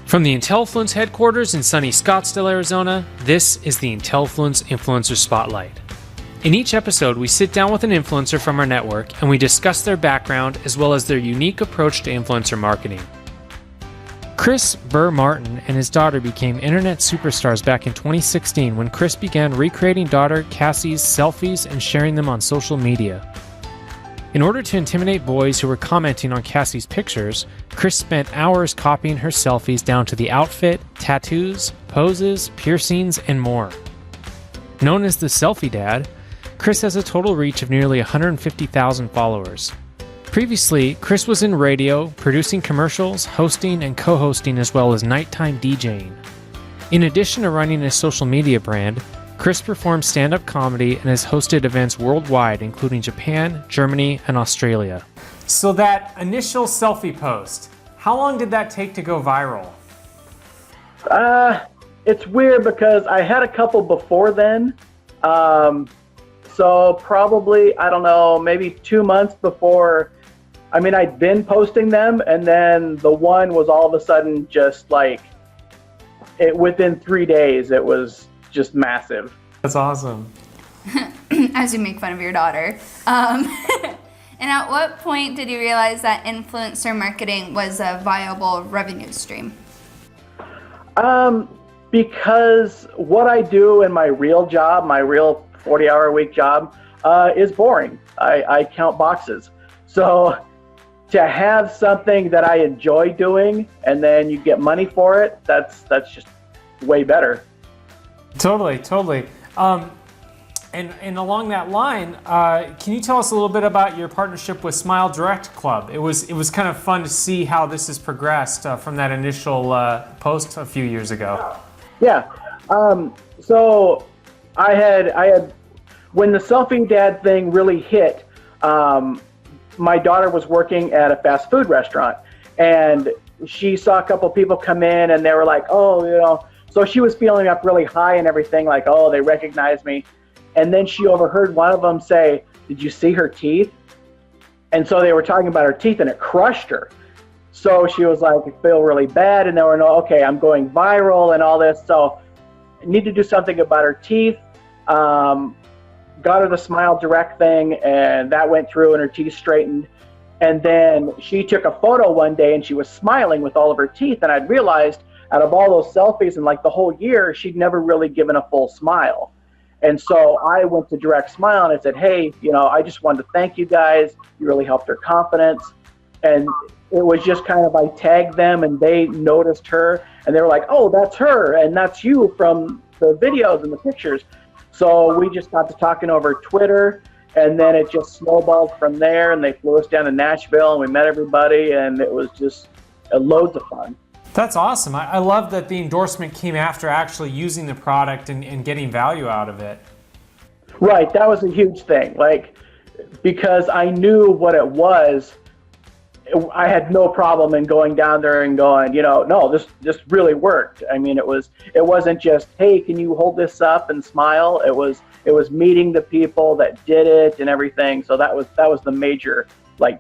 From the Intellifluence headquarters in sunny Scottsdale, Arizona, this is the Intellifluence Influencer Spotlight. In each episode, we sit down with an influencer from our network and we discuss their background as well as their unique approach to influencer marketing. Chris Burr Martin and his daughter became internet superstars back in 2016 when Chris began recreating daughter Cassie's selfies and sharing them on social media. In order to intimidate boys who were commenting on Cassie's pictures, Chris spent hours copying her selfies down to the outfit, tattoos, poses, piercings, and more. Known as the SELFIEDAD, Chris has a total reach of nearly 150,000 followers. Previously, Chris was in radio, producing commercials, hosting and co-hosting as well as nighttime DJing. In addition to running a social media brand, Chris performs stand-up comedy and has hosted events worldwide, including Japan, Germany, and Australia. So that initial selfie post, how long did that take to go viral? It's weird because I had a couple before then. So probably, I don't know, maybe 2 months before. I mean, I'd been posting them, and then the one was all of a sudden just like, within 3 days, it was just massive. That's awesome. As you make fun of your daughter. And at what point did you realize that influencer marketing was a viable revenue stream? Because what I do in my real job, my real 40-hour-a-week job, is boring. I count boxes. So to have something that I enjoy doing and then you get money for it, that's just way better. Totally. And along that line, can you tell us a little bit about your partnership with SmileDirectClub? It was kind of fun to see how this has progressed from that initial post a few years ago. Yeah. So I had when the SelfieDad thing really hit, my daughter was working at a fast food restaurant, and she saw a couple people come in, and they were like, oh, so she was feeling up really high and everything, like, oh, they recognize me. And then she overheard one of them say, did you see her teeth? And so they were talking about her teeth, and it crushed her. So she was like, I feel really bad. And they were, no, okay, I'm going viral and all this. So I need to do something about her teeth. Got her the Smile Direct thing, and that went through, and her teeth straightened. And then she took a photo one day, and she was smiling with all of her teeth. And I'd realized out of all those selfies and like the whole year, she'd never really given a full smile. And so I went to Direct Smile and I said, hey, I just wanted to thank you guys. You really helped her confidence. And it was just kind of, I tagged them and they noticed her and they were like, oh, that's her. And that's you from the videos and the pictures. So we just got to talking over Twitter, and then it just snowballed from there, and they flew us down to Nashville and we met everybody, and it was just loads of fun. That's awesome. I love that the endorsement came after actually using the product and getting value out of it. Right, that was a huge thing. Because I knew what it was, I had no problem in going down there and going, no, this really worked. I mean, it wasn't just, hey, can you hold this up and smile? It was meeting the people that did it and everything. So that was the major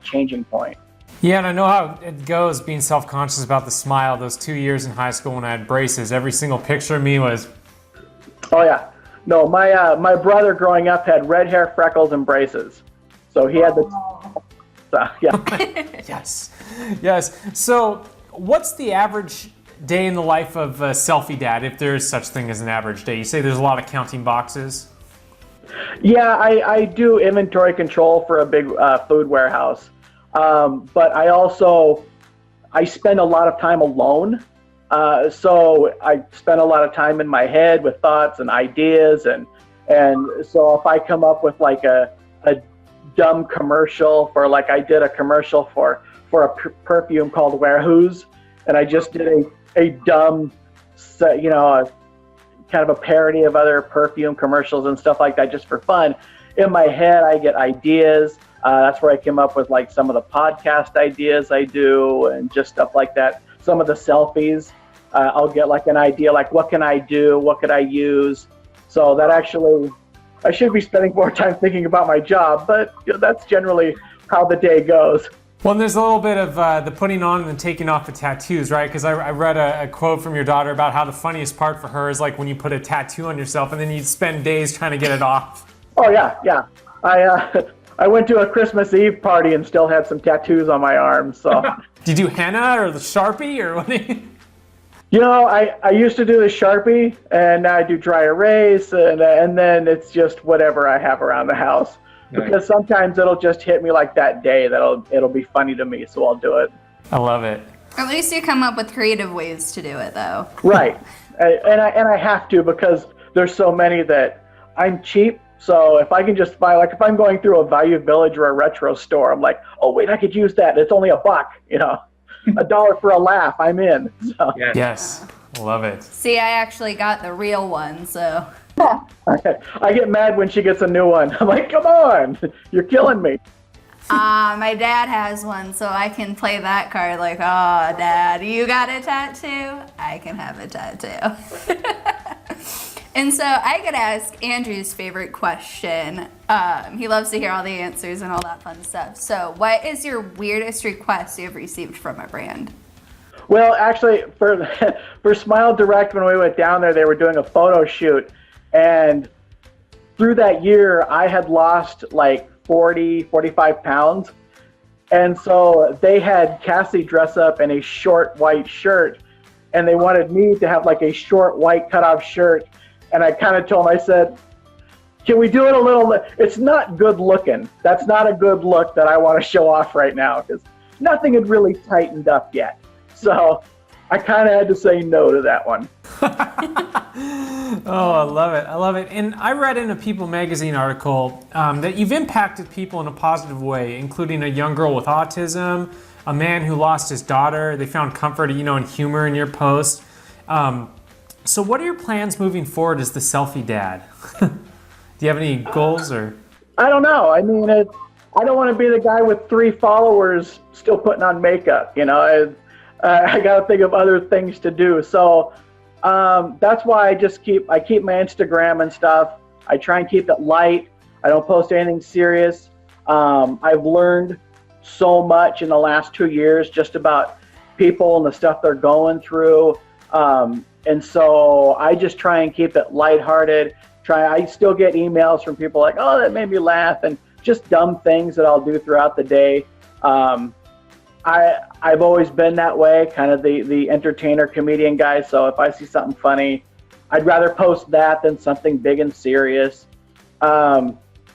changing point. Yeah, and I know how it goes being self-conscious about the smile. Those 2 years in high school when I had braces, every single picture of me was... Oh, yeah. No, my brother growing up had red hair, freckles, and braces. So he had the... So, yeah. Yes. So what's the average day in the life of a SelfieDad, if there is such thing as an average day? You say there's a lot of counting boxes. Yeah, I do inventory control for a big food warehouse. But I spend a lot of time alone. So I spend a lot of time in my head with thoughts and ideas. And so if I come up with a dumb commercial for, I did a commercial for a perfume called Warehouse, and I just did a dumb, kind of a parody of other perfume commercials and stuff like that just for fun. In my head, I get ideas. That's where I came up with some of the podcast ideas I do and just stuff like that. Some of the selfies, I'll get an idea, what can I do? What could I use? So that actually, I should be spending more time thinking about my job, but that's generally how the day goes. Well, and there's a little bit of the putting on and then taking off the tattoos, right? Because I read a quote from your daughter about how the funniest part for her is like when you put a tattoo on yourself and then you spend days trying to get it off. Oh yeah. I went to a Christmas Eve party and still had some tattoos on my arms. So. Did you do henna or the Sharpie or what? You know, I used to do the Sharpie, and now I do dry erase, and then it's just whatever I have around the house. Nice. Because sometimes it'll just hit me like that day that it'll be funny to me, so I'll do it. I love it. At least you come up with creative ways to do it, though. Right, and I have to, because there's so many that I'm cheap. So if I can just buy, like if I'm going through a Value Village or a retro store, I'm like, oh wait, I could use that. It's only $1, you know. $1 for a laugh, I'm in. So. Yes, love it. See, I actually got the real one, so. I get mad when she gets a new one. I'm like, come on, you're killing me. My dad has one, so I can play that card like, oh, Dad, you got a tattoo? I can have a tattoo. And so I could ask Andrew's favorite question. He loves to hear all the answers and all that fun stuff. So what is your weirdest request you've received from a brand? Well, actually, for Smile Direct, when we went down there, they were doing a photo shoot. And through that year, I had lost like 45 pounds. And so they had Cassie dress up in a short white shirt. And they wanted me to have like a short white cutoff shirt. And I kind of told him, I said, can we do it a little, it's not good looking. That's not a good look that I want to show off right now, because nothing had really tightened up yet. So I kind of had to say no to that one. Oh, I love it. I love it. And I read in a People magazine article that you've impacted people in a positive way, including a young girl with autism, a man who lost his daughter. They found comfort, in humor in your post. So what are your plans moving forward as the Selfie Dad? Do you have any goals or? I don't know. I mean, I don't want to be the guy with 3 followers still putting on makeup. I got to think of other things to do. So that's why I keep my Instagram and stuff. I try and keep it light. I don't post anything serious. I've learned so much in the last 2 years just about people and the stuff they're going through. And so I just try and keep it lighthearted. I still get emails from people like, oh, that made me laugh, and just dumb things that I'll do throughout the day. I've always been that way, kind of the entertainer comedian guy. So if I see something funny, I'd rather post that than something big and serious.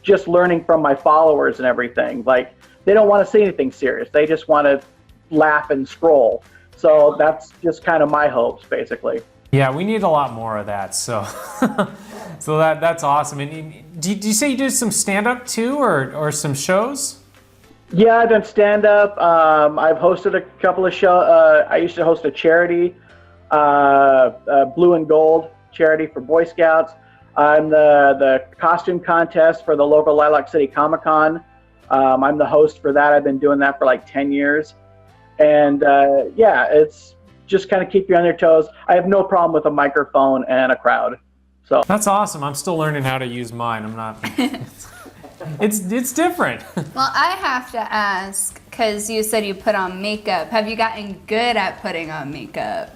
Just learning from my followers and everything. Like, they don't want to see anything serious. They just want to laugh and scroll. So that's just kind of my hopes, basically. Yeah, we need a lot more of that. So, that's awesome. And do you say you did some stand-up too, or some shows? Yeah, I've done stand-up. I've hosted a couple of shows. I used to host a charity, Blue and Gold charity for Boy Scouts. I'm the costume contest for the local Lilac City Comic-Con. I'm the host for that. I've been doing that for like 10 years. And it's just kind of keep you on your toes. I have no problem with a microphone and a crowd. So that's awesome. I'm still learning how to use mine. I'm not. It's different. Well, I have to ask, because you said you put on makeup. Have you gotten good at putting on makeup?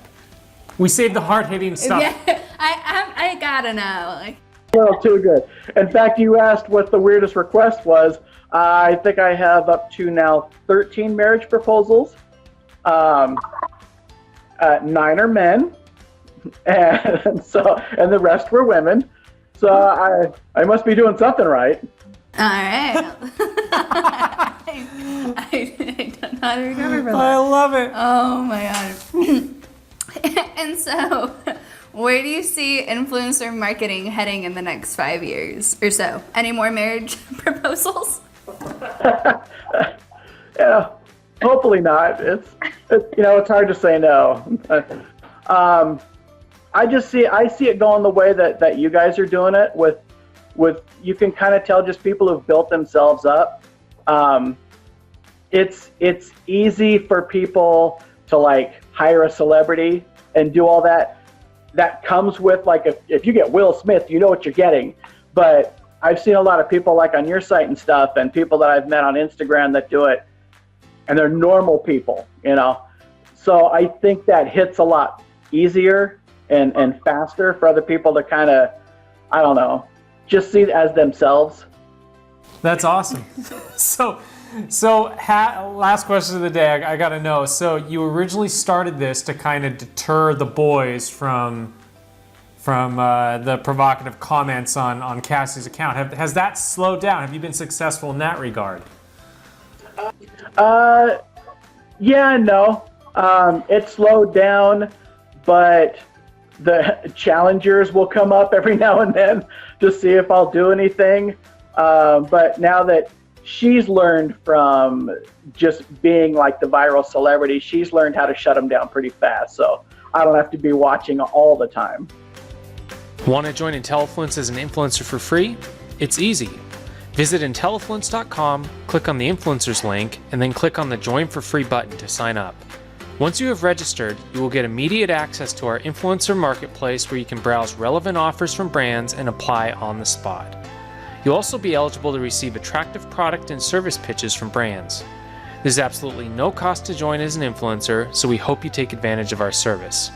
We saved the hard-hitting stuff. Yeah, I gotta know. A little too good. In fact, you asked what the weirdest request was. I think I have up to now 13 marriage proposals. 9 are men, and the rest were women. So I must be doing something right. All right. I don't know how to recover from that. I love it. Oh my god. And so, where do you see influencer marketing heading in the next 5 years or so? Any more marriage proposals? Yeah, hopefully not. It's hard to say no. I see it going the way that you guys are doing it with you can kind of tell just people who've built themselves up. It's easy for people to like hire a celebrity and do all that. That comes with like if you get Will Smith, you know what you're getting. But I've seen a lot of people like on your site and stuff, and people that I've met on Instagram that do it. and they're normal people, you know. So I think that hits a lot easier and faster for other people to kind of, I don't know, just see it as themselves. That's awesome. So last question of the day, I got to know. So you originally started this to kind of deter the boys from the provocative comments on Cassie's account. Has that slowed down? Have you been successful in that regard? Yeah and no. It slowed down, but the challengers will come up every now and then to see if I'll do anything. But now that she's learned from just being like the viral celebrity, she's learned how to shut them down pretty fast. So I don't have to be watching all the time. Want to join Intellifluence as an influencer for free? It's easy. Visit Intellifluence.com, click on the influencers link, and then click on the Join for Free button to sign up. Once you have registered, you will get immediate access to our influencer marketplace where you can browse relevant offers from brands and apply on the spot. You'll also be eligible to receive attractive product and service pitches from brands. There's absolutely no cost to join as an influencer, so we hope you take advantage of our service.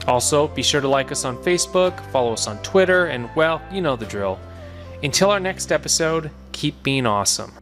Also, be sure to like us on Facebook, follow us on Twitter, and well, you know the drill. Until our next episode, keep being awesome.